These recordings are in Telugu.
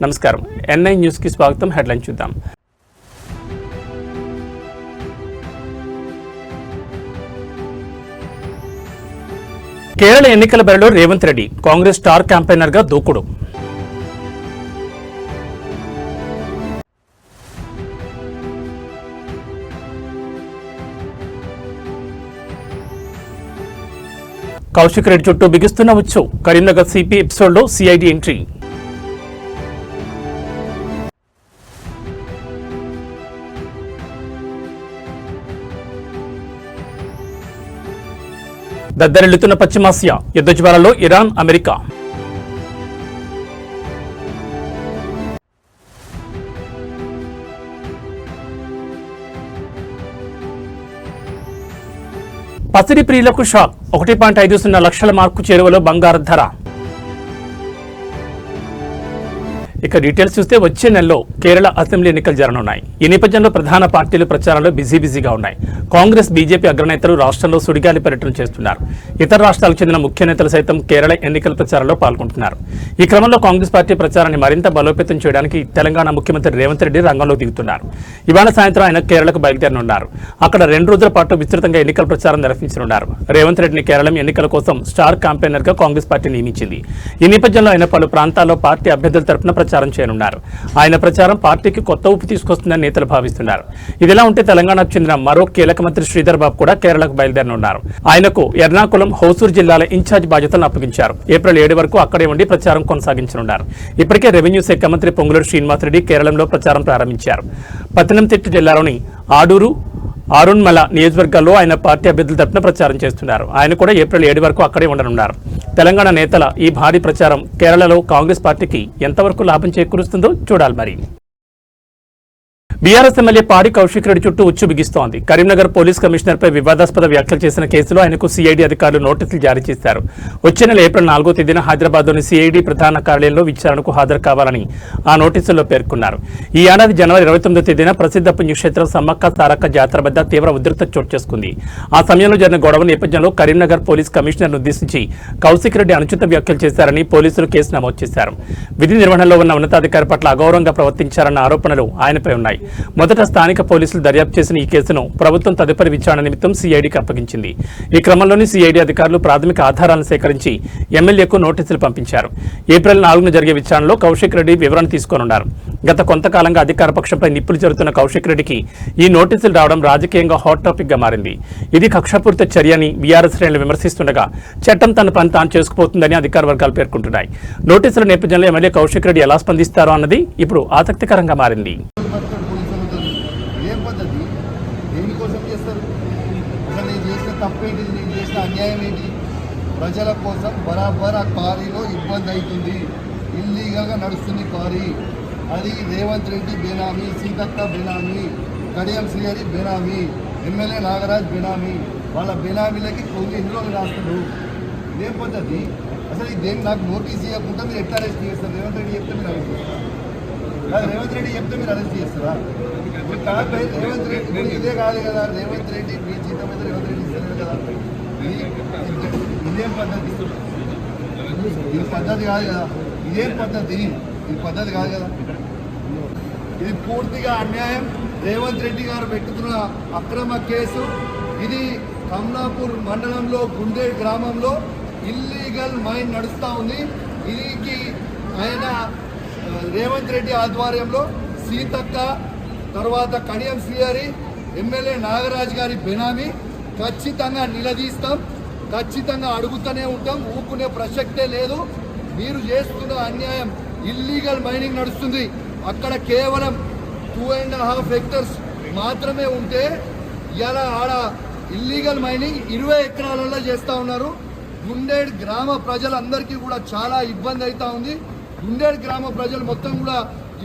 నమస్కారం. ఎన్ఐ న్యూస్ కి స్వాగతం. హెడ్లైన్ చూద్దాం. కేరళ ఎన్నికల బరిలో రేవంత్ రెడ్డి కాంగ్రెస్ స్టార్ క్యాంపెయినర్ గా దూకుడు. కౌశిక్ రెడ్డి చుట్టూ బిగిస్తున్న ఉచ్చు. కరీంనగర్ సిపి ఎపిసోడ్లో సిఐడి ఎంట్రీ. దద్దరిల్లుతున్న పశ్చిమాసియా. యుద్ధ జ్వాలలో ఇరాన్, అమెరికా. పసిడి ప్రియులకు షాక్. 1.50 లక్షల మార్కు చేరువలో బంగారు ధర. ఇక డీటెయిల్స్ చూస్తే వచ్చే నెలలో కేరళ అసెంబ్లీ ఎన్నికలు జరగనున్నాయి. ఈ నేపథ్యంలో ప్రధాన పార్టీలు ప్రచారంలో బిజీగా ఉన్నాయి. కాంగ్రెస్, బీజేపీ అగ్రనేతలు రాష్ట్రంలో సుడిగాలి పర్యటన చేస్తున్నారు. ఇతర రాష్ట్రాలకు చెందిన ముఖ్య నేతలు సైతం కేరళ ఎన్నికల ప్రచారంలో పాల్గొంటున్నారు. ఈ క్రమంలో కాంగ్రెస్ పార్టీ ప్రచారాన్ని మరింత బలోపేతం చేయడానికి తెలంగాణ ముఖ్యమంత్రి రేవంత్ రెడ్డి రంగంలో దిగుతున్నారు. ఇవాళ సాయంత్రం ఆయన కేరళకు బయలుదేరనున్నారు. అక్కడ 2 రోజుల పాటు విస్తృతంగా ఎన్నికల ప్రచారం నిర్వహించనున్నారు. రేవంత్ రెడ్డిని కేరళ ఎన్నికల కోసం స్టార్ క్యాంపెయినర్ గా కాంగ్రెస్ పార్టీ నియమించింది. ఈ నేపథ్యంలో ఆయన పలు ప్రాంతాల్లో పార్టీ అభ్యర్థుల తరపున ప్రచారం చేయనున్నారు. ఆయన ప్రచారం పార్టీకి కొత్త ఊపు తీసుకొస్తుందని నేతలు భావిస్తున్నారు. ఇదిలా ఉంటే తెలంగాణకు చెందిన మరో కీలక మంత్రి శ్రీధర్ బాబు కూడా కేరళకు బయలుదేరనున్నారు. ఆయనకు ఎర్నాకుళం, హోసూర్ జిల్లాల ఇన్ఛార్జ్ బాధ్యతలను అప్పగించారు. ఏప్రిల్ 7 వరకు అక్కడే ఉండి ప్రచారం కొనసాగించనున్నారు. ఇప్పటికే రెవెన్యూ శాఖ మంత్రి పొంగులేటి శ్రీనివాసరెడ్డి కేరళంలో ప్రచారం ప్రారంభించారు. పత్తనంతిట్ట జిల్లాలోని ఆడూరు, ఆరుణ్మల నియోజకవర్గాల్లో ఆయన పార్టీ అభ్యర్థుల తరపున ప్రచారం చేస్తున్నారు. ఆయన కూడా ఏప్రిల్ 7 వరకు అక్కడే ఉండనున్నారు. తెలంగాణ నేతల ఈ భారీ ప్రచారం కేరళలో కాంగ్రెస్ పార్టీకి ఎంతవరకు లాభం చేకూరుస్తుందో చూడాలి. మరి బీఆర్ఎస్ ఎమ్మెల్యే పాడి కౌశిక్ రెడ్డి చుట్టూ ఉచ్చు బిగిస్తోంది. కరీంనగర్ పోలీస్ కమిషనర్పై వివాదాస్పద వ్యాఖ్యలు చేసిన కేసులో ఆయనకు సిఐడి అధికారులు నోటీసులు జారీ చేశారు. వచ్చే నెల ఏప్రిల్ 4వ తేదీన హైదరాబాద్లోని సిఐడి ప్రధాన కార్యాలయంలో విచారణకు హాజరు కావాలని ఆ నోటీసుల్లో పేర్కొన్నారు. ఈ ఏడాది జనవరి 29వ తేదీన ప్రసిద్ధ పుణ్యక్షేత్రం సమ్మక్క సారక్క జాతర వద్ద తీవ్ర ఉద్రిక్తత చోటు చేసుకుంది. ఆ సమయంలో జరిగిన గొడవ నేపథ్యంలో కరీంనగర్ పోలీస్ కమిషనర్ను ఉద్దేశించి కౌశిక్ రెడ్డి అనుచిత వ్యాఖ్యలు చేశారని పోలీసులు కేసు నమోదు చేశారు. విధి నిర్వహణలో ఉన్న ఉన్నతాధికారి పట్ల అగౌరవంగా ప్రవర్తించారన్న ఆరోపణలు ఆయనపై ఉన్నాయి. మొదట స్థానిక పోలీసులు దర్యాప్తు చేసిన ఈ కేసును ప్రభుత్వం తదుపరి విచారణ నిమిత్తం సిఐడికి అప్పగించింది. ఈ క్రమంలోని సిఐడి అధికారులు ప్రాథమిక ఆధారాలను సేకరించి ఎమ్మెల్యేకు నోటీసులు పంపించారు. ఏప్రిల్ 4న జరిగే విచారణలో కౌశిక్ రెడ్డి వివరణ తీసుకోనున్నారు. గత కొంతకాలంగా అధికార పక్షంపై నిప్పులు జరుగుతున్న కౌశిక్ రెడ్డికి ఈ నోటీసులు రావడం రాజకీయంగా హాట్ టాపిక్ గా మారింది. ఇది కక్షపూరిత చర్య అని బీఆర్ఎస్ శ్రేణులు విమర్శిస్తుండగా చట్టం తన పని తాను చేసుకుపోతుందని అధికార వర్గాలు పేర్కొంటున్నాయి. నోటీసుల నేపథ్యంలో ఎమ్మెల్యే కౌశిక్ రెడ్డి ఎలా స్పందిస్తారో అన్నది ఇప్పుడు ఆసక్తికరంగా మారింది. తప్పేంటి, నేను చేసిన అన్యాయం ఏంటి? ప్రజల కోసం బరాబర్ ఆ క్వారీలో ఇబ్బంది అవుతుంది. ఇల్లీగల్గా నడుస్తుంది క్వారీ. అది రేవంత్ రెడ్డి బేనామీ, సీతక్క బేనామీ, కడియం శ్రీహరి బేనామీ, ఎమ్మెల్యే నాగరాజ్ బేనామీ. వాళ్ళ బేనామీలకి కొన్ని ఇందులో రాస్తున్నారు. ఇదేం పద్ధతి? అసలు ఇదేం నాకు నోటీస్ ఇవ్వకుండా మీరు ఎట్లా అరెస్ట్ చేస్తారు? రేవంత్ రెడ్డి చెప్తే మీరు అరెస్ట్ చేస్తారు. రేవంత్ రెడ్డి చెప్తే మీరు అరెస్ట్ చేస్తారా? రేవంత్ రెడ్డి ఇదే కాదు కదా. రేవంత్ రెడ్డి మీ జీతం మీద రేవంత్ రెడ్డి ఇస్తారు కదా. ఇదేం పద్ధతి? ఇది పద్ధతి కాదు కదా. ఇదేం పద్ధతి? ఇది పద్ధతి కాదు కదా. ఇది పూర్తిగా అన్యాయం. రేవంత్ రెడ్డి గారు పెట్టుతున్న అక్రమ కేసు ఇది. కమలాపూర్ మండలంలో గుండేడ్ గ్రామంలో ఇల్లీగల్ మైన్ నడుస్తూ ఉంది. ఇది ఆయన రేవంత్ రెడ్డి ఆధ్వర్యంలో సీతక్క, తర్వాత కడియం శ్రీహరి, ఎమ్మెల్యే నాగరాజ్ గారి బెనామీ. ఖచ్చితంగా నిలదీస్తాం, ఖచ్చితంగా అడుగుతూనే ఉంటాం. ఊకునే ప్రసక్తే లేదు. మీరు చేస్తున్న అన్యాయం. ఇల్లీగల్ మైనింగ్ నడుస్తుంది అక్కడ. కేవలం 2.5 హెక్టర్స్ మాత్రమే ఉంటే ఇలా ఆడ ఇల్లీగల్ మైనింగ్ 20 ఎకరాలలో చేస్తూ ఉన్నారు. గుండేడ్ గ్రామ ప్రజలందరికీ కూడా చాలా ఇబ్బంది అవుతూ ఉంది. గుండేడ్ గ్రామ ప్రజలు మొత్తం కూడా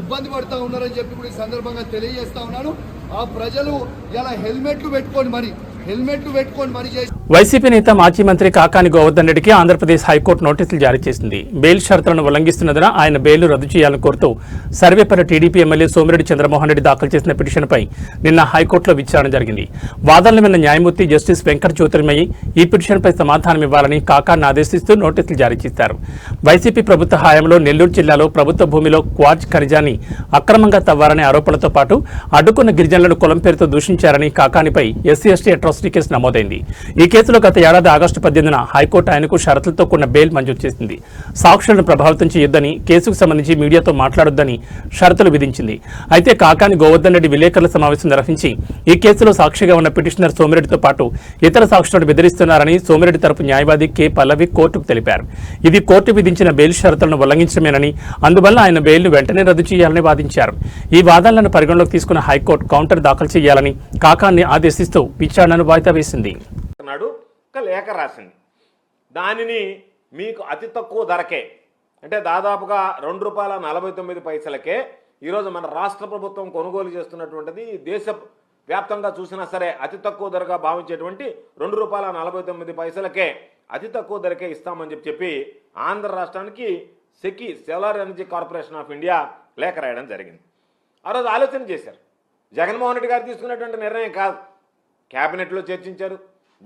ఇబ్బంది పడుతూ ఉన్నారని చెప్పి కూడా ఈ సందర్భంగా తెలియజేస్తూ ఉన్నాను. ఆ ప్రజలు ఇలా హెల్మెట్లు పెట్టుకొని మరి హెల్మెట్ పెట్టుకొని మరి చేసి వైసీపీ నేత మాజీ మంత్రి కాకాని గోవర్ధన్ రెడ్డికి ఆంధ్రప్రదేశ్ హైకోర్టు నోటీసులు జారీ చేసింది. బెయిల్ షరతులను ఉల్లంఘిస్తున్నందున ఆయన బెయిల్ రద్దు చేయాలని కోరుతూ సర్వేపల్లి టీడీపీ ఎమ్మెల్యే సోమిరెడ్డి చంద్రమోహన్ రెడ్డి దాఖలు చేసిన పిటిషన్పై నిన్న హైకోర్టులో విచారణ జరిగింది. వాదనలు విన్న న్యాయమూర్తి జస్టిస్ వెంకట జ్యోతిర్మయి ఈ పిటిషన్పై సమాధానం ఇవ్వాలని కాకాన్ని ఆదేశిస్తూ నోటీసులు జారీ చేశారు. వైసీపీ ప్రభుత్వ హయాంలో నెల్లూరు జిల్లాలో ప్రభుత్వ భూమిలో క్వార్జ్ ఖనిజాన్ని అక్రమంగా తవ్వారనే ఆరోపణలతో పాటు అడ్డుకున్న గిరిజనులను కులం పేరుతో దూషించారని కాకానిపై ఎస్సీ/ఎస్టీ అట్రాసిటీ కేసు నమోదైంది. ఈ కేసులో గత ఏడాది ఆగస్టు 18న హైకోర్టు ఆయనకు షరతులతో కూడిన బెయిల్ మంజూరు చేసింది. సాక్షులను ప్రభావితం చేయొద్దని, కేసుకు సంబంధించి మీడియాతో మాట్లాడొద్దని షరతులు విధించింది. అయితే కాకాని గోవర్ధన్ రెడ్డి విలేకరుల సమావేశం నిర్వహించి ఈ కేసులో సాక్షిగా ఉన్న పిటిషనర్ సోమిరెడ్డితో పాటు ఇతర సాక్షులను బెదిరిస్తున్నారని సోమిరెడ్డి తరపు న్యాయవాది కె పల్లవి కోర్టుకు తెలిపారు. ఇది కోర్టు విధించిన బెయిల్ షరతులను ఉల్లంఘించడమేనని, అందువల్ల ఆయన బెయిల్ను వెంటనే రద్దు చేయాలని వాదించారు. ఈ వాదనలను పరిగణలోకి తీసుకున్న హైకోర్టు కౌంటర్ దాఖలు చేయాలని కాకాన్ని ఆదేశిస్తూ విచారణను వాయిదా వేసింది. ఒక లేఖ రాసింది. దానిని మీకు అతి తక్కువ ధరకే, అంటే దాదాపుగా ₹2.49 ఈరోజు మన రాష్ట్ర ప్రభుత్వం కొనుగోలు చేస్తున్నటువంటిది, దేశ వ్యాప్తంగా చూసినా సరే అతి తక్కువ ధరగా భావించేటువంటి ₹2.49 అతి తక్కువ ధరకే ఇస్తామని చెప్పి ఆంధ్ర రాష్ట్రానికి సెకి solar energy corporation of India లేఖ రాయడం జరిగింది. ఆ రోజు ఆలోచన చేశారు. జగన్మోహన్ రెడ్డి గారు తీసుకున్నటువంటి నిర్ణయం కాదు, క్యాబినెట్లో చర్చించారు.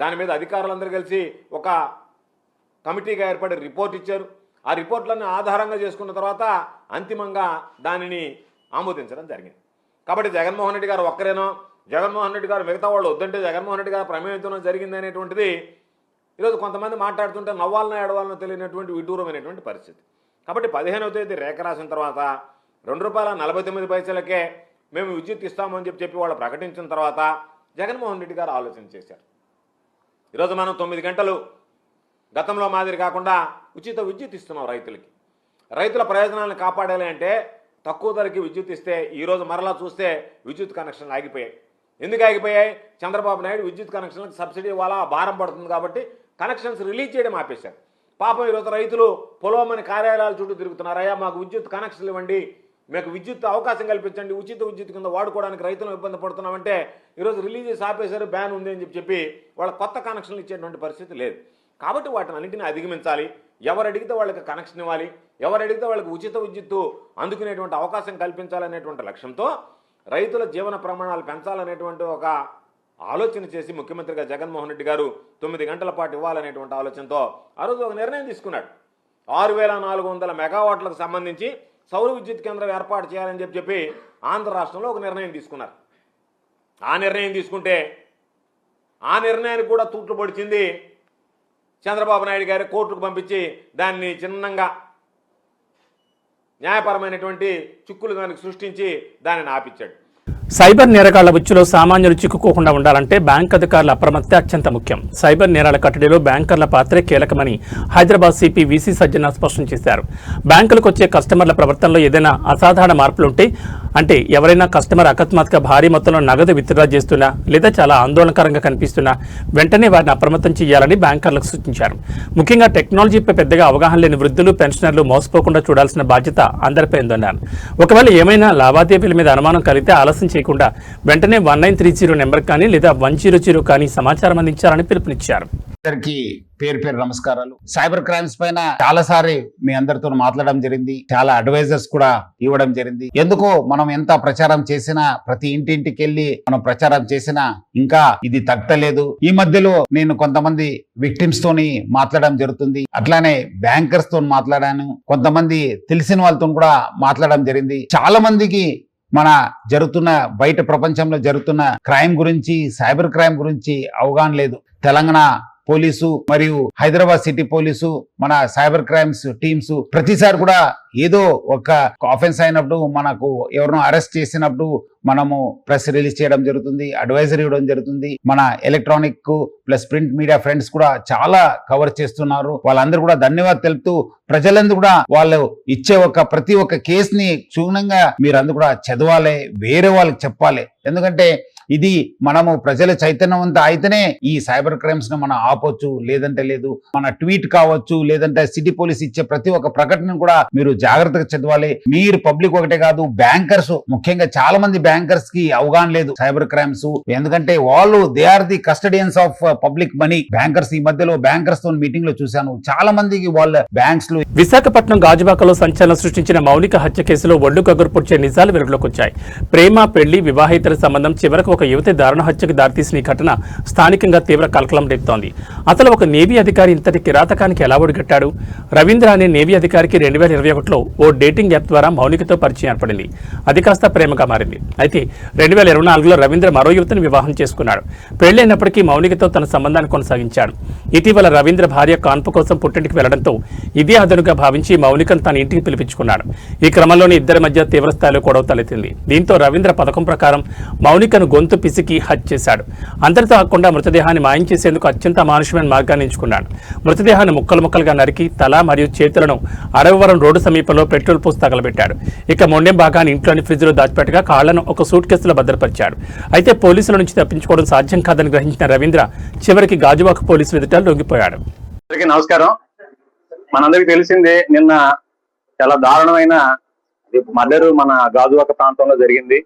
దాని మీద అధికారులందరూ కలిసి ఒక కమిటీగా ఏర్పడి రిపోర్ట్ ఇచ్చారు. ఆ రిపోర్ట్లను ఆధారంగా చేసుకున్న తర్వాత అంతిమంగా దానిని ఆమోదించడం జరిగింది. కాబట్టి జగన్మోహన్ రెడ్డి గారు ఒక్కరేనో, జగన్మోహన్ రెడ్డి గారు మిగతా వాళ్ళు వద్దంటే జగన్మోహన్ రెడ్డి గారు ప్రమేయంతో జరిగింది అనేటువంటిది ఈరోజు కొంతమంది మాట్లాడుతుంటే నవ్వాలనో ఏడవాలనో తెలియనటువంటి విడ్డూరమైనటువంటి పరిస్థితి. కాబట్టి 15వ తేదీ రేఖ రాసిన తర్వాత ₹2.49 మేము విద్యుత్ ఇస్తామని చెప్పి వాళ్ళు ప్రకటించిన తర్వాత జగన్మోహన్ రెడ్డి గారు ఆలోచన చేశారు. ఈరోజు మనం 9 గంటలు గతంలో మాదిరి కాకుండా ఉచిత విద్యుత్ ఇస్తున్నాం రైతులకి. రైతుల ప్రయోజనాలను కాపాడాలి అంటే తక్కువ ధరకి విద్యుత్ ఇస్తే ఈరోజు మరలా చూస్తే విద్యుత్ కనెక్షన్లు ఆగిపోయాయి. ఎందుకు ఆగిపోయాయి? చంద్రబాబు నాయుడు విద్యుత్ కనెక్షన్లకు సబ్సిడీ వాళ్ళ భారం పడుతుంది కాబట్టి కనెక్షన్స్ రిలీజ్ చేయడం ఆపేశారు. పాపం ఈరోజు రైతులు పొలవమని కార్యాలయాల చుట్టూ తిరుగుతున్నారు. అయ్యా మాకు విద్యుత్ కనెక్షన్లు ఇవ్వండి, మీకు విద్యుత్ అవకాశం కల్పించండి, ఉచిత విద్యుత్ కింద వాడుకోవడానికి రైతులు ఇబ్బంది పడుతున్నామంటే ఈరోజు రిలీజ్ చేసి ఆపేశారు, బ్యాన్ ఉంది అని చెప్పి వాళ్ళ కొత్త కనెక్షన్లు ఇచ్చేటువంటి పరిస్థితి లేదు. కాబట్టి వాటిని అన్నింటినీ అధిగమించాలి. ఎవరు అడిగితే వాళ్ళకి కనెక్షన్ ఇవ్వాలి, ఎవరు అడిగితే వాళ్ళకి ఉచిత విద్యుత్తు అందుకునేటువంటి అవకాశం కల్పించాలనేటువంటి లక్ష్యంతో రైతుల జీవన ప్రమాణాలు పెంచాలనేటువంటి ఒక ఆలోచన చేసి ముఖ్యమంత్రిగా జగన్మోహన్ రెడ్డి గారు 9 గంటల పాటు ఇవ్వాలనేటువంటి ఆలోచనతో ఆ రోజు ఒక నిర్ణయం తీసుకున్నాడు. 6400 మెగావాట్లకు సంబంధించి సౌర విద్యుత్ కేంద్రం ఏర్పాటు చేయాలని చెప్పి ఆంధ్ర రాష్ట్రంలో ఒక నిర్ణయం తీసుకున్నారు. ఆ నిర్ణయం తీసుకుంటే ఆ నిర్ణయానికి కూడా తూట్లు పొడిచింది చంద్రబాబు నాయుడు గారి కోర్టుకు పంపించి దాన్ని చిన్నంగా న్యాయపరమైనటువంటి చిక్కులు దానికి సృష్టించి దానిని ఆపించాడు. సైబర్ నేరగాళ్ల ఉచ్చులో సామాన్యులు చిక్కుకోకుండా ఉండాలంటే బ్యాంక్ అధికారుల అప్రమత్తే అత్యంత ముఖ్యం. సైబర్ నేరాల కట్టడిలో బ్యాంకర్ల పాత్రే కీలకమని హైదరాబాద్ సిపి విసి సజ్జన స్పష్టం చేశారు. బ్యాంకులకు వచ్చే కస్టమర్ల ప్రవర్తనలో ఏదైనా అసాధారణ మార్పులుంటే, అంటే ఎవరైనా కస్టమర్ అకస్మాత్తుగా భారీ మొత్తంలో నగదు విత్డ్రా చేస్తున్నా లేదా చాలా ఆందోళనకరంగా కనిపిస్తున్నా వెంటనే వారిని అప్రమత్తం చేయాలని బ్యాంకర్లకు సూచించారు. ముఖ్యంగా టెక్నాలజీపై పెద్దగా అవగాహన లేని వృద్ధులు, పెన్షనర్లు మోసపోకుండా చూడాల్సిన బాధ్యత అందరిపై ఉందన్నారు. ఒకవేళ ఏమైనా లావాదేవీల మీద అనుమానం కలిగితే ఆలస్యం చేయకుండా వెంటనే 1930 నెంబర్ కానీ లేదా 100 కానీ సమాచారం అందించాలని పిలుపునిచ్చారు. అందరికీ పేరు పేరు నమస్కారాలు. సైబర్ క్రైమ్స్ పైన చాలాసారి మీ అందరితో మాట్లాడడం జరిగింది, చాలా అడ్వైజర్స్ కూడా ఇవ్వడం జరిగింది. ఎందుకో మనం ఎంత ప్రచారం చేసినా, ప్రతి ఇంటింటికి వెళ్ళి మనం ప్రచారం చేసినా ఇంకా ఇది తగ్గలేదు. ఈ మధ్యలో నేను కొంతమంది విక్టిమ్స్ తోని మాట్లాడడం జరుగుతుంది, అట్లానే బ్యాంకర్స్ తో మాట్లాడాను, కొంతమంది తెలిసిన వాళ్ళతో కూడా మాట్లాడడం జరిగింది. చాలా మందికి మన జరుగుతున్న బయట ప్రపంచంలో జరుగుతున్న క్రైమ్ గురించి, సైబర్ క్రైమ్ గురించి అవగాహన లేదు. తెలంగాణ పోలీసు మరియు హైదరాబాద్ సిటీ పోలీసు, మన సైబర్ క్రైమ్స్ టీమ్స్ ప్రతిసారి కూడా ఏదో ఒక ఆఫెన్స్ అయినప్పుడు, మనకు ఎవరినో అరెస్ట్ చేసినప్పుడు మనము ప్రెస్ రిలీజ్ చేయడం జరుగుతుంది, అడ్వైజరీ ఇవ్వడం జరుగుతుంది. మన electronic plus print media friends కూడా చాలా కవర్ చేస్తున్నారు. వాళ్ళందరూ కూడా ధన్యవాదాలు తెలుపుతూ, ప్రజలందరూ కూడా వాళ్ళు ఇచ్చే ప్రతి ఒక్క కేసుని క్షుణ్ణంగా మీరందరూ కూడా చదవాలి, వేరే వాళ్ళకి చెప్పాలి. ఎందుకంటే ఇది మనము ప్రజల చైతన్యవంతం అయితేనే ఈ సైబర్ క్రైమ్స్ ను మనం ఆపొచ్చు, లేదంటే లేదు. మన ట్వీట్ కావచ్చు, లేదంటే సిటీ పోలీస్ ఇచ్చే ప్రతి ఒక్క ప్రకటన కూడా మీరు జాగ్రత్తగా చదవాలి. మీరు పబ్లిక్ ఒకటే కాదు, బ్యాంకర్స్ ముఖ్యంగా చాలా మంది బ్యాంకర్స్ కి అవగాహన లేదు సైబర్ క్రైమ్స్. ఎందుకంటే వాళ్ళు they are the custodians of public money. Bankers ఈ మధ్యలో బ్యాంకర్స్ తో మీటింగ్ లో చూశాను, చాలా మందికి వాళ్ళ బ్యాంక్స్ లో. విశాఖపట్నం గాజువాకలో సంచలనం సృష్టించిన మౌనిక హత్య కేసులో ఒళ్ళు గగుర్పుచ్చే నిజాలు వెలుగులోకి వచ్చాయి. ప్రేమ, పెళ్లి, వివాహేతర సంబంధం చివరకు ఒక యువతి దారుణ హత్యకు దారితీసిన ఈ ఘటన స్థానికంగా తీవ్ర కలకలం రేపుతోంది. అసలు ఒక నేవీ అధికారి ఇంతటి కిరాతకానికి ఎలా ఒడిగట్టాడు? రవీంద్ర అనే నేవీ అధికారికి 2021లో ఓ డేటింగ్ యాప్ ద్వారా మౌనికతో పరిచయం ఏర్పడింది. అది కాస్త ప్రేమగా మారింది. అయితే 2024లో రవీంద్ర మరో యువతిని వివాహం చేసుకున్నాడు. పెళ్లైనప్పటికీ మౌనికతో తన సంబంధాన్ని కొనసాగించాడు. ఇటీవల రవీంద్ర భార్య కాన్పు కోసం పుట్టింటికి వెళ్లడంతో ఇదే అదనుగా భావించి మౌనికను తన ఇంటికి పిలిపించుకున్నాడు. ఈ క్రమంలోనే ఇద్దరి మధ్య తీవ్రస్థాయిలో గొడవ తలెత్తింది. దీంతో రవీంద్ర పథకం ప్రకారం మౌనికను గొంతు పిసికి హత్య చేశాడు. అంతటితో కాకుండా మృతదేహాన్ని మాయం చేసేందుకు అత్యంత అమానుషమైన మార్గాన్ని ఎంచుకున్నాడు. మృతదేహాన్ని ముక్కలు ముక్కలుగా నరికి తల మరియు చేతులను అడవివరం రోడ్డు సమీపంలో పెట్రోల్ పోసి తగలబెట్టాడు. ఇక మొండెం భాగాన్ని ఇంట్లోని ఫ్రిడ్జ్ లో దాచిపెట్టగా కాళ్లను ఒక సూట్ కేసులో భద్రపరిచాడు. అయితే పోలీసుల నుంచి తప్పించుకోవడం సాధ్యం కాదని గ్రహించిన రవీంద్ర చివరికి గాజువాక పోలీసుల ఎదుట లొంగిపోయాడు. నమస్కారం. మనందరికి తెలిసిందే, నిన్న చాలా దారుణమైన మర్డర్ మన గాజువాక ప్రాంతంలో జరిగింది.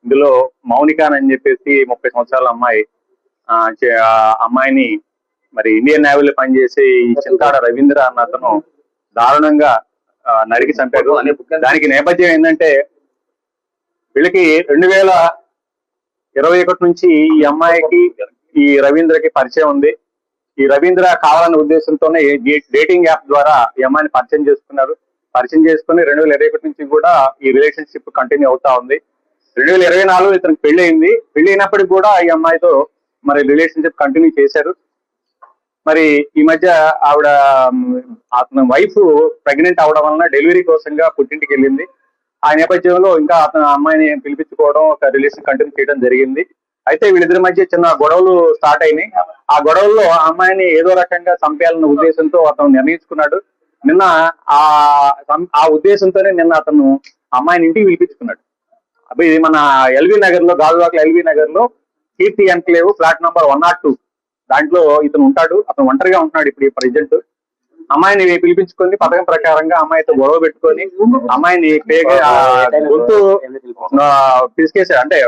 ఇందులో మౌనిక అని చెప్పేసి 30 సంవత్సరాల అమ్మాయి, అమ్మాయిని మరి ఇండియన్ నేవీలో పనిచేసే ఈ చింతాడ రవీంద్ర అన్న అతను దారుణంగా నరికి చంపాడు. దానికి నేపథ్యం ఏంటంటే, వీళ్ళకి 2021 నుంచి ఈ అమ్మాయికి ఈ రవీంద్రకి పరిచయం ఉంది. ఈ రవీంద్ర కావాలనే ఉద్దేశంతోనే డేటింగ్ యాప్ ద్వారా ఈ అమ్మాయిని పరిచయం చేసుకున్నారు. పరిచయం చేసుకుని 2021 నుంచి కూడా ఈ రిలేషన్షిప్ కంటిన్యూ అవుతా ఉంది. 2024 ఇతనికి పెళ్లి అయింది. పెళ్లి అయినప్పటికీ కూడా ఈ అమ్మాయితో మరి రిలేషన్షిప్ కంటిన్యూ చేశారు. మరి ఈ మధ్య ఆవిడ అతని వైఫ్ ప్రెగ్నెంట్ అవడం వలన డెలివరీ కోసంగా పుట్టింటికి వెళ్ళింది. ఆ నేపథ్యంలో ఇంకా అతను అమ్మాయిని పిలిపించుకోవడం, ఒక రిలేషన్ కంటిన్యూ చేయడం జరిగింది. అయితే వీళ్ళిద్దరి మధ్య చిన్న గొడవలు స్టార్ట్ అయినాయి. ఆ గొడవల్లో ఆ అమ్మాయిని ఏదో రకంగా చంపేయాలన్న ఉద్దేశంతో అతను నిర్ణయించుకున్నాడు. నిన్న ఆ ఉద్దేశంతోనే నిన్న అతను అమ్మాయిని ఇంటికి పిలిపించుకున్నాడు. అప్పుడు ఇది మన ఎల్వి నగర్ లో, గాజువాక ఎల్వి నగర్ లో కీర్తి ఎన్క్లేవ్ ఫ్లాట్ నంబర్ 102 దాంట్లో ఇతను ఉంటాడు. అతను ఒంటరిగా ఉంటున్నాడు ఇప్పుడు ప్రజెంట్. అమ్మాయిని పిలిపించుకొని పథకం ప్రకారంగా అమ్మాయితో గొడవ పెట్టుకొని అమ్మాయిని గొంతు పిసికేసాడు. అంటే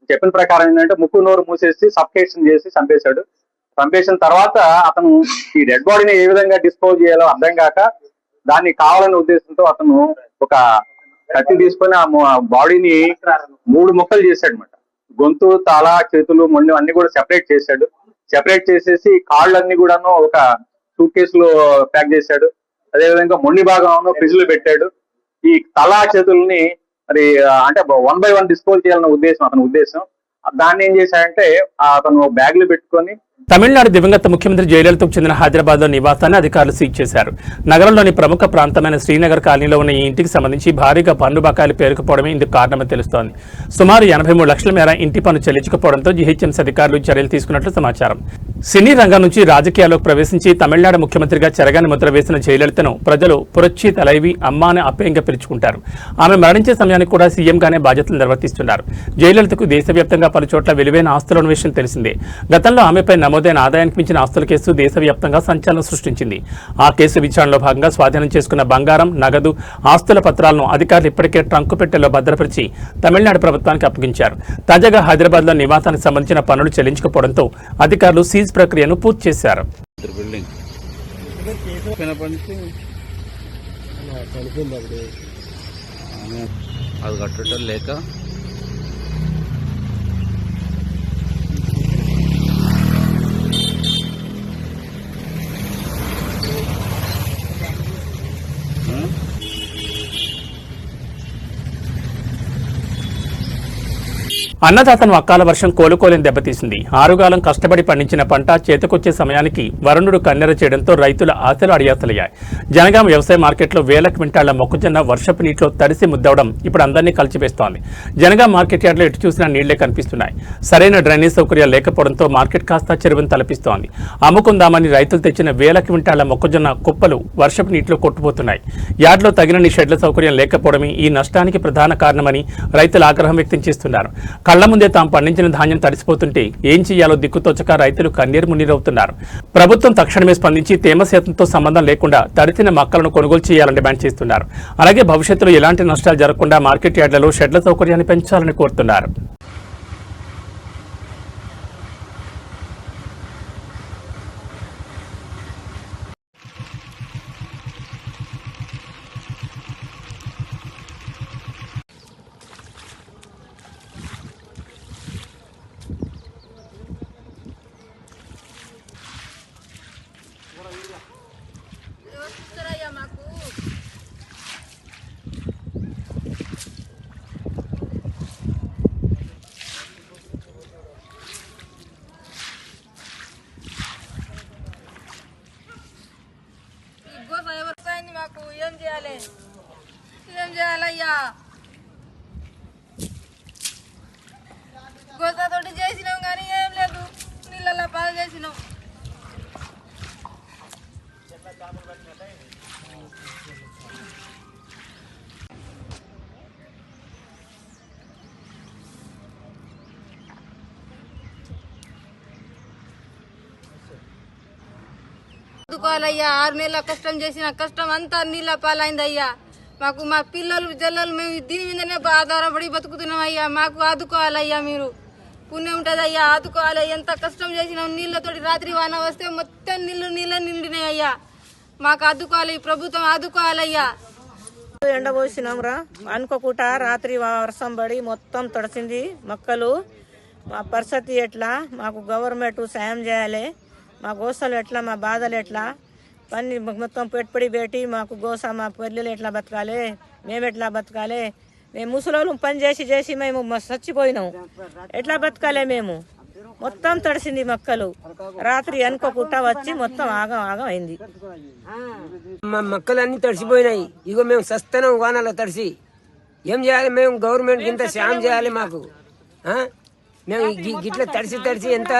చెప్పిన ప్రకారం ఏంటంటే ముక్కు నోరు మూసేసి సఫికేషన్ చేసి చంపేశాడు. చంపేసిన తర్వాత అతను ఈ డెడ్ బాడీని ఏ విధంగా డిస్పోజ్ చేయాలో అర్థం కాక దాన్ని కావాలనే ఉద్దేశంతో అతను ఒక కత్తి తీసుకొని ఆ బాడీని 3 ముక్కలు చేశాడు అనమాట. గొంతు, తల, చేతులు, మొండి అన్ని కూడా సెపరేట్ చేశాడు. సెపరేట్ చేసేసి కాళ్ళన్నీ కూడాను ఒక సూట్ కేసులో ప్యాక్ చేశాడు. అదేవిధంగా మొండి భాగం ఫ్రిడ్జ్ లో పెట్టాడు. ఈ తల, చేతుల్ని మరి అంటే 1 by 1 డిస్పోజ్ చేయాలన్న ఉద్దేశం అతని ఉద్దేశం. దాన్ని ఏం చేశాడంటే అతను బ్యాగ్ లో పెట్టుకొని తమిళనాడు దివంగత ముఖ్యమంత్రి జయలలితకు చెందిన హైదరాబాద్ లో నివాసాన్ని అధికారులు సీజ్ చేశారు. నగరంలోని ప్రముఖ ప్రాంతమైన శ్రీనగర్ కాలనీలో ఉన్న ఈ ఇంటికి సంబంధించి భారీగా పన్ను బకాయిలు పేరుకుపోవడమే ఇందుకు కారణమని తెలుస్తోంది. సుమారు 83 లక్షల మేర ఇంటి పన్ను చెల్లించకపోవడంతో జీహెచ్ఎంసీ అధికారులు చర్యలు తీసుకున్నట్లు సమాచారం. సినీ రంగం నుంచి రాజకీయాల్లోకి ప్రవేశించి తమిళనాడు ముఖ్యమంత్రిగా చెరగాని ముద్ర వేసిన జయలలితను ప్రజలు పురచ్చి తలైవి అమ్మ అని అప్యాయంగా పిలుచుకుంటారు. ఆమె మరణించే సమయానికి కూడా సీఎంగానే బాధ్యతలు నిర్వర్తిస్తున్నారు. జయలలితకు దేశవ్యాప్తంగా పలుచోట్ల విలువైన ఆస్తుల విషయం తెలిసిందే. గతంలో ఆమెపై నమోదైన ఆదాయానికి మించిన ఆస్తుల కేసు దేశవ్యాప్తంగా సంచలనం సృష్టించింది. ఆ కేసు విచారణలో భాగంగా స్వాధీనం చేసుకున్న బంగారం, నగదు, ఆస్తుల పత్రాలను అధికారులు ఇప్పటికే ట్రంకు పెట్టెలో భద్రపరిచి తమిళనాడు ప్రభుత్వానికి అప్పగించారు. తాజాగా హైదరాబాద్ లో నివాసానికి సంబంధించిన పన్నులు చెల్లించకపోవడంతో అధికారులు సీజ్ ప్రక్రియను పూర్తి చేశారు. అది కట్టడం లేక అన్నదాతను అకాల వర్షం కోలుకోలేని దెబ్బతీసింది. ఆరుగాలం కష్టపడి పండించిన పంట చేతికొచ్చే సమయానికి వరుణుడు కన్నెర చేయడంతో రైతుల ఆశలు అడియాసలయ్యాయి. జనగామ వ్యవసాయ మార్కెట్లో వేల క్వింటాళ్ల మొక్కజొన్న వర్షపు నీటిలో తడిసి ముద్దవడం ఇప్పుడు అందరినీ కలిచివేస్తోంది. జనగామ మార్కెట్ యార్డ్లో ఎటు చూసినా నీళ్లే కనిపిస్తున్నాయి. సరైన డ్రైనేజ్ సౌకర్యాలు లేకపోవడంతో మార్కెట్ కాస్త చెరువును తలపిస్తోంది. అమ్ముకుందామని రైతులు తెచ్చిన వేల క్వింటాళ్ల మొక్కజొన్న కుప్పలు వర్షపు నీటిలో కొట్టుపోతున్నాయి. యార్డ్లో తగినన్ని షెడ్ల సౌకర్యం లేకపోవడమే ఈ నష్టానికి ప్రధాన కారణమని రైతులు ఆగ్రహం వ్యక్తం చేస్తున్నారు. కళ్ల ముందే తాము పండించిన ధాన్యం తడిసిపోతుంటే ఏం చేయాలో దిక్కుతోచక రైతులు కన్నీరు మున్నీరవుతున్నారు. ప్రభుత్వం తక్షణమే స్పందించి తేమ శాతంతో సంబంధం లేకుండా తడిసిన మొక్కలను కొనుగోలు చేయాలని డిమాండ్ చేస్తున్నారు. అలాగే భవిష్యత్తులో ఎలాంటి నష్టాలు జరగకుండా మార్కెట్ యార్డులలో షెడ్ల సౌకర్యాన్ని పెంచాలని కోరుతున్నారు. మాకు ఏం చేయాలయ్యా? గోసాతోటి చేసినాం కానీ ఏం లేదు, నీళ్ళల్లో పాలు చేసినాం. ఆదుకోవాలయ్యా, 6 నెలల కష్టం చేసిన కష్టం అంతా నీళ్ళ పాలైందయ్యా. మాకు మా పిల్లలు జల్లలు మేము దీని మీదనే ఆధారపడి బతుకుతున్నాం అయ్యా. మాకు ఆదుకోవాలయ్యా, మీరు పుణ్యం ఉంటుందయ్యా, ఆదుకోవాలి. ఎంత కష్టం చేసినాం, నీళ్ళతోటి రాత్రి వాన వస్తే మొత్తం నీళ్ళ నిండినాయి అయ్యా. మాకు ఆదుకోవాలి, ప్రభుత్వం ఆదుకోవాలయ్యా. ఎండ పోసినాం రా, అనుకోకుండా రాత్రి వర్షం పడి మొత్తం తడిసింది మొక్కలు. మా పరిస్థితి ఎట్లా? మాకు గవర్నమెంట్ సాయం చేయాలి. మా గోసలు ఎట్లా, మా బాధలు ఎట్లా, పని మొత్తం పెట్టుబడి పెట్టి మాకు గోస మా పిల్లలు ఎట్లా బతకాలి, మేము ఎట్లా బతకాలి? మేము ముసలోళ్ళు పని చేసి మేము చచ్చిపోయినాం, ఎట్లా బతకాలి? మేము మొత్తం తడిసింది మొక్కలు. రాత్రి అనుకోకుండా వచ్చి మొత్తం ఆగం అయింది. మా మొక్కలు అన్ని తడిసిపోయినాయి. ఇగో మేము సస్తనం వానలో తడిసి ఏం చేయాలి? మేము గవర్నమెంట్ ఇంత సాయం చేయాలి మాకు. మేము గిట్ల తడిసి ఎంత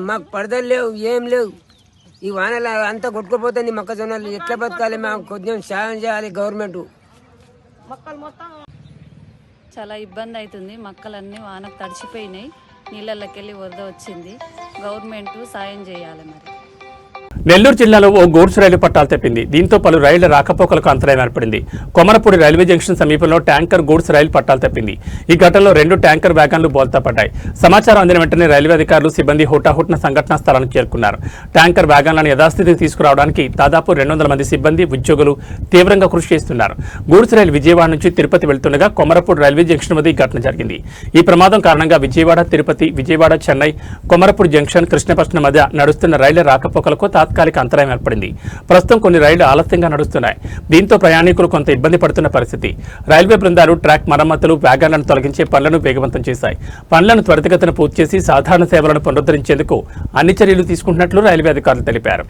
మాకు పడదలు లేవు, ఏం లేవు. ఈ వానలు అంతా కొట్టుకుపోతుంది మొక్కజొన్నలు, ఎట్లా బతకాలి? మాకు కొంచెం సాయం చేయాలి గవర్నమెంట్. చాలా ఇబ్బంది అవుతుంది, మొక్కలన్నీ వానకు తడిసిపోయినాయి, నీళ్ళకి వెళ్ళి వరద వచ్చింది. గవర్నమెంట్ సాయం చేయాలి. మరి నెల్లూరు జిల్లాలో ఓ గూడ్స్ రైలు పట్టాలు తెప్పింది. దీంతో పలు రైళ్ల రాకపోకలకు అంతరాయం ఏర్పడింది. కొమరపూడి రైల్వే జంక్షన్ సమీపంలో ట్యాంకర్ గూడ్స్ రైలు పట్టాలు తెప్పింది. ఈ ఘటనలో 2 ట్యాంకర్ వ్యాగన్లు బోల్తా పడ్డాయి. సమాచారం అందిన వెంటనే రైల్వే అధికారులు సిబ్బంది హుటాహుటిన సంఘటనా స్థలానికి చేరుకున్నారు. ట్యాంకర్ వ్యాగన్లను యథాస్థితికి తీసుకురావడానికి దాదాపు 200 మంది సిబ్బంది, ఉద్యోగులు తీవ్రంగా కృషి చేస్తున్నారు. గూడ్స్ రైలు విజయవాడ నుంచి తిరుపతి వెళ్తుండగా కొమరపూడి రైల్వే జంక్షన్ వద్ద ఈ ఘటన జరిగింది. ఈ ప్రమాదం కారణంగా విజయవాడ, తిరుపతి, విజయవాడ, చెన్నై, కొమరపూడి జంక్షన్, కృష్ణపట్నం మధ్య నడుస్తున్న రైళ్ల రాకపోకలకు తాత్కాలిక అంతరాయం ఏర్పడింది. ప్రస్తుతం కొన్ని రైళ్లు ఆలస్యంగా నడుస్తున్నాయి. దీంతో ప్రయాణికులు కొంత ఇబ్బంది పడుతున్న పరిస్థితి. రైల్వే బృందాలు ట్రాక్ మరమ్మతులు, వ్యాగన్లను తొలగించే పనులను వేగవంతం చేశాయి. పనులను త్వరితగతిన పూర్తి చేసి సాధారణ సేవలను పునరుద్ధరించేందుకు అన్ని చర్యలు తీసుకుంటున్నట్లు రైల్వే అధికారులు తెలిపారు.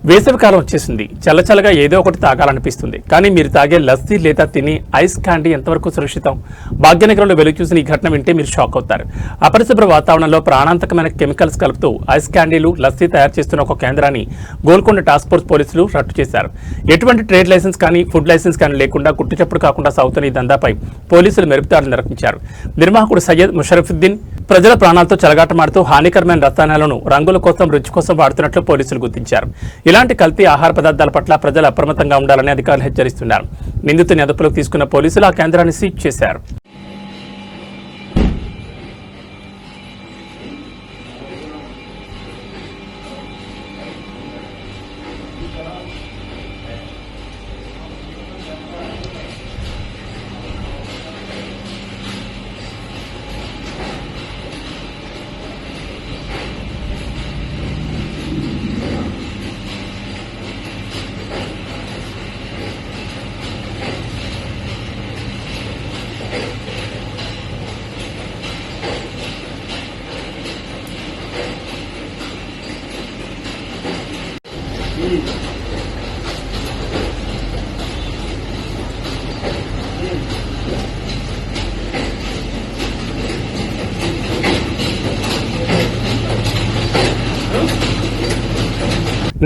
వేసవికాలం వచ్చేసింది. చల్లచల్లగా ఏదో ఒకటి తాగాలనిపిస్తుంది. కానీ మీరు తాగే లస్సీ లేదా తిని ఐస్ క్యాండీ ఎంతవరకు సురక్షితం? భాగ్యనగరంలో వెలుగు చూసిన ఈ ఘటన వింటే మీరు షాక్ అవుతారు. అపరిశుభ్ర వాతావరణంలో ప్రాణాంతకమైన కెమికల్స్ కలుపుతూ ఐస్ క్యాండీలు, లస్సీ తయారు చేస్తున్న ఒక కేంద్రాన్ని గోల్కొండ టాస్క్ ఫోర్స్ పోలీసులు రట్టు చేశారు. ఎటువంటి ట్రేడ్ లైసెన్స్ కానీ, ఫుడ్ లైసెన్స్ కానీ లేకుండా గుట్టుచప్పుడు కాకుండా సాగుతున్న ఈ దందాపై పోలీసులు మెరుపుదాడులు నిర్వహించారు. నిర్వాహకుడు సయ్యద్ ముషరఫుద్దీన్ ప్రజల ప్రాణాలతో చెలగాటమాడుతూ హానికరమైన రసాయనాలను రంగుల కోసం, రుచి కోసం వాడుతున్నట్లు పోలీసులు గుర్తించారు. ఇలాంటి కల్తీ ఆహార పదార్థాల పట్ల ప్రజలు అప్రమత్తంగా ఉండాలని అధికారులు హెచ్చరిస్తున్నారు. నిందితుని అదుపులోకి తీసుకున్న పోలీసులు ఆ కేంద్రాన్ని సీజ్ చేశారు.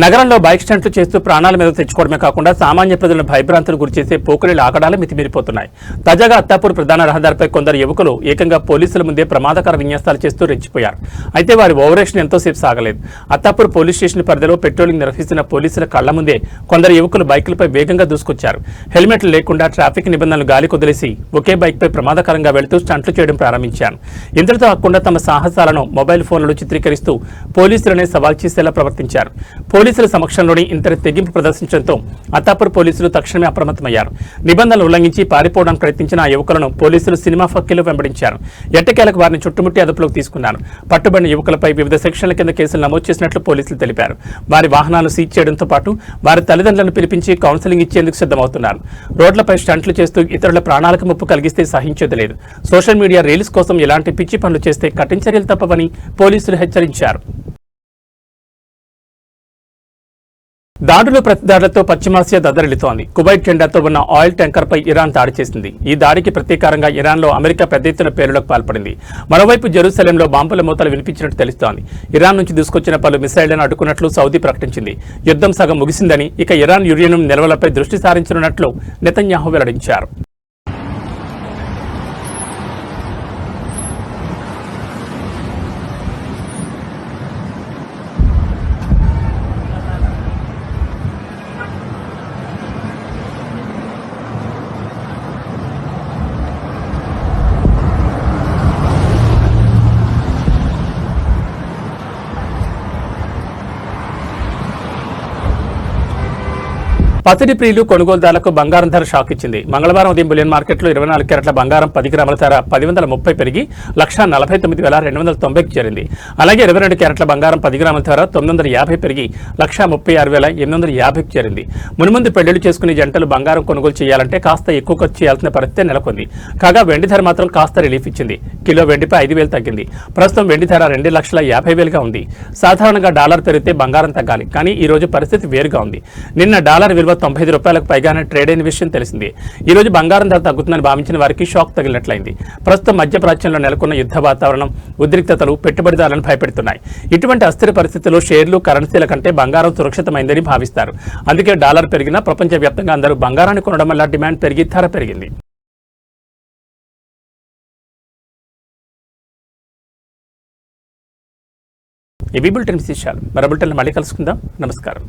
నగరంలో బైక్ స్టంట్లు చేస్తూ ప్రాణాల మీద తెచ్చుకోవడమే కాకుండా సామాన్య ప్రజలను భయభ్రాంతులు గురిచేసే పోకిరీల ఆకడాలు మితిమీరిపోతున్నాయి. తాజాగా అత్తాపూర్ ప్రధాన రహదారిపై కొందరు యువకులు ఏకంగా పోలీసుల ముందే ప్రమాదకర విన్యాసాలు చేస్తూ రెచ్చిపోయారు. అయితే వారి ఓవరేషన్ ఎంతోసేపు సాగలేదు. అత్తాపూర్ పోలీస్ స్టేషన్ పరిధిలో పెట్రోలింగ్ నిర్వహిస్తున్న పోలీసుల కళ్ల ముందే కొందరు యువకులు బైకులపై వేగంగా దూసుకొచ్చారు. హెల్మెట్లు లేకుండా ట్రాఫిక్ నిబంధనలు గాలి కొదిలేసి ఒకే బైక్పై ప్రమాదకరంగా వెళుతూ స్టంట్లు చేయడం ప్రారంభించారు. ఇంతటితో కాకుండా తమ సాహసాలను మొబైల్ ఫోన్లలో చిత్రీకరిస్తూ పోలీసులనే సవాల్ చేసేలా ప్రవర్తించారు. పోలీసుల సమక్షంలోని ఇంతటి తెగింపు ప్రదర్శించడంతో అత్తాపూర్ పోలీసులు తక్షణమే అప్రమత్తమయ్యారు. నిబంధనలు ఉల్లంఘించి పారిపోవడానికి ప్రయత్నించిన ఆ యువకులను పోలీసులు సినిమా ఫక్కీలు వెంబడించారు. ఎట్టకేలకు వారిని చుట్టుముట్టి అదుపులోకి తీసుకున్నారు. పట్టుబడిన యువకులపై వివిధ సెక్షన్ల కింద కేసులు నమోదు చేసినట్లు పోలీసులు తెలిపారు. వారి వాహనాలు సీజ్ చేయడంతో పాటు వారి తల్లిదండ్రులను పిలిపించి కౌన్సిలింగ్ ఇచ్చేందుకు సిద్ధమవుతున్నారు. రోడ్లపై స్టంట్లు చేస్తూ ఇతరుల ప్రాణాలకు ముప్పు కలిగిస్తే సహించేది లేదు. సోషల్ మీడియా రీల్స్ కోసం ఇలాంటి పిచ్చి పనులు చేస్తే కఠిన చర్యలు తప్పవని పోలీసులు హెచ్చరించారు. దాడులు ప్రతిదాడులతో పశ్చిమాసియా దద్దరిల్లుతోంది. కువైట్ జెండాతో ఉన్న ఆయిల్ ట్యాంకర్పై ఇరాన్ దాడి చేసింది. ఈ దాడికి ప్రతీకారంగా ఇరాన్లో అమెరికా పెద్ద ఎత్తున పేలులకు పాల్పడింది. మరోవైపు జెరూసలేంలో బాంబుల మూతలు వినిపించినట్టు తెలుస్తోంది. ఇరాన్ నుంచి దూసుకొచ్చిన పలు మిసైళ్లను అడ్డుకున్నట్లు సౌదీ ప్రకటించింది. యుద్ధం సగం ముగిసిందని, ఇక ఇరాన్ యురేనియం నిల్వలపై దృష్టి సారించనున్నట్లు నెతన్యాహు వెల్లడించారు. పసిడి ప్రియులు కొనుగోలుదారులకు బంగారం ధర షాక్ ఇచ్చింది. మంగళవారం ఉదయం బులియన్ మార్కెట్లో 24 క్యారెట్ల బంగారం 10 గ్రాముల ధర 1030 పెరిగి 1,49,290కి చేరింది. అలాగే 22 క్యారెట్ల బంగారం 10 గ్రాముల ధర 950 పెరిగి 136,850కి చేరింది. మున్ముందు పెళ్లిళ్లు చేసుకునే జంటలు బంగారం కొనుగోలు చేయాలంటే కాస్త ఎక్కువ ఖర్చు చేయాల్సిన పరిస్థితి నెలకొంది. కాగా వెండి ధర మాత్రం కాస్త రిలీఫ్ ఇచ్చింది. కిలో వెండిపై 5,000 తగ్గింది. ప్రస్తుతం వెండి ధర 2,50,000గా ఉంది. సాధారణంగా డాలర్ పెరిగితే బంగారం తగ్గాలి, కానీ ఈ రోజు పరిస్థితి వేరుగా ఉంది. నిన్న డాలర్ విలువ 95 రూపాయలకు పైగానే ట్రేడ్ అయిన విషయం తెలిసింది. ఈ రోజు బంగారం ధర తగ్గుతుందని భావించిన వారికి షాక్ తగిలినట్లయింది. ప్రస్తుతం మధ్యప్రాచ్యంలో నెలకొన్న యుద్ధ వాతావరణం, ఉద్రిక్తతలు పెట్టుబడిదారులను భయపెడుతున్నాయి. ఇటువంటి అస్థిర పరిస్థితుల్లో షేర్లు, కరెన్సీల కంటే బంగారం సురక్షితమైందని భావిస్తారు. అందుకే డాలర్ పెరిగినా ప్రపంచవ్యాప్తంగా అందరూ బంగారాన్ని కొనడం వల్ల డిమాండ్ పెరిగి ధర పెరిగింది. ఈ బులెటిన్ విశేషాలు మరో బులెటిన్లో మళ్ళీ కలుసుకుందాం. నమస్కారం.